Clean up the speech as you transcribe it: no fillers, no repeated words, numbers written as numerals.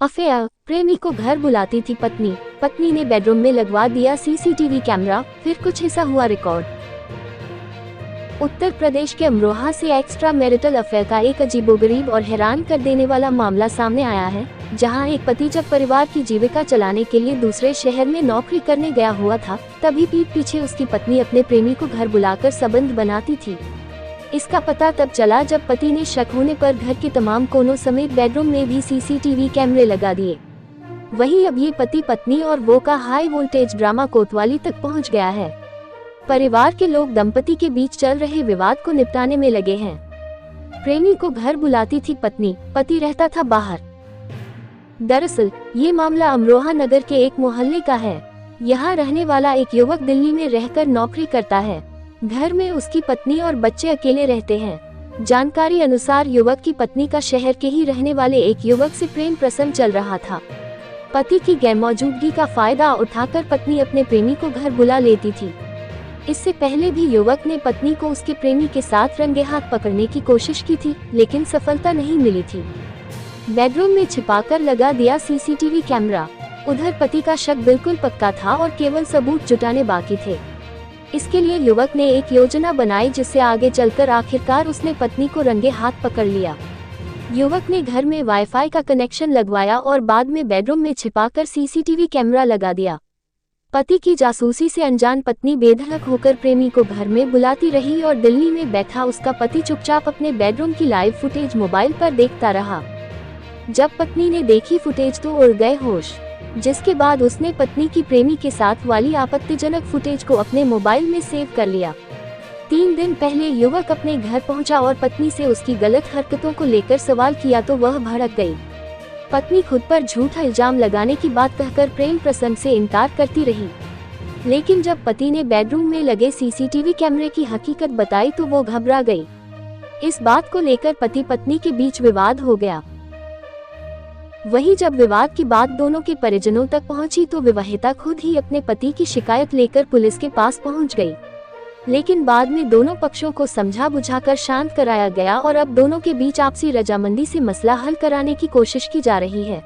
Affair, प्रेमी को घर बुलाती थी पत्नी, पत्नी ने बेडरूम में लगवा दिया सीसीटीवी कैमरा, फिर कुछ ऐसा हुआ रिकॉर्ड। उत्तर प्रदेश के अमरोहा से एक्स्ट्रा मैरिटल अफेयर का एक अजीबोगरीब और हैरान कर देने वाला मामला सामने आया है, जहां एक पति जब परिवार की जीविका चलाने के लिए दूसरे शहर में नौकरी करने गया हुआ था, तभी पीठ पीछे उसकी पत्नी अपने प्रेमी को घर बुलाकर संबंध बनाती थी। इसका पता तब चला जब पति ने शक होने पर घर के तमाम कोनों समेत बेडरूम में भी सीसीटीवी कैमरे लगा दिए। वहीं अब ये पति पत्नी और वो का हाई वोल्टेज ड्रामा कोतवाली तक पहुंच गया है। परिवार के लोग दंपति के बीच चल रहे विवाद को निपटाने में लगे हैं। प्रेमी को घर बुलाती थी पत्नी, पति रहता था बाहर। दरअसल ये मामला अमरोहा नगर के एक मोहल्ले का है। यहाँ रहने वाला एक युवक दिल्ली में रहकर नौकरी करता है। घर में उसकी पत्नी और बच्चे अकेले रहते हैं। जानकारी अनुसार युवक की पत्नी का शहर के ही रहने वाले एक युवक से प्रेम प्रसंग चल रहा था। पति की गैरमौजूदगी का फायदा उठाकर पत्नी अपने प्रेमी को घर बुला लेती थी। इससे पहले भी युवक ने पत्नी को उसके प्रेमी के साथ रंगे हाथ पकड़ने की कोशिश की थी, लेकिन सफलता नहीं मिली थी। बेडरूम में छिपाकर लगा दिया सीसीटीवी कैमरा। उधर पति का शक बिल्कुल पक्का था और केवल सबूत जुटाने बाकी थे। इसके लिए युवक ने एक योजना बनाई, जिससे आगे चलकर आखिरकार उसने पत्नी को रंगे हाथ पकड़ लिया। युवक ने घर में वाईफाई का कनेक्शन लगवाया और बाद में बेडरूम में छिपाकर सीसीटीवी कैमरा लगा दिया। पति की जासूसी से अनजान पत्नी बेधड़क होकर प्रेमी को घर में बुलाती रही और दिल्ली में बैठा उसका पति चुपचाप अपने बेडरूम की लाइव फुटेज मोबाइल पर देखता रहा। जब पत्नी ने देखी फुटेज तो उड़ गए होश, जिसके बाद उसने पत्नी की प्रेमी के साथ वाली आपत्तिजनक फुटेज को अपने मोबाइल में सेव कर लिया। 3 दिन पहले युवक अपने घर पहुंचा और पत्नी से उसकी गलत हरकतों को लेकर सवाल किया तो वह भड़क गई। पत्नी खुद पर झूठा इल्जाम लगाने की बात कहकर प्रेम प्रसंग से इनकार करती रही, लेकिन जब पति ने बेडरूम में लगे सीसीटीवी कैमरे की हकीकत बताई तो वो घबरा गई। इस बात को लेकर पति पत्नी के बीच विवाद हो गया। वहीं जब विवाद की बात दोनों के परिजनों तक पहुंची तो विवाहिता खुद ही अपने पति की शिकायत लेकर पुलिस के पास पहुंच गई, लेकिन बाद में दोनों पक्षों को समझा बुझाकर शांत कराया गया और अब दोनों के बीच आपसी रजामंदी से मसला हल कराने की कोशिश की जा रही है।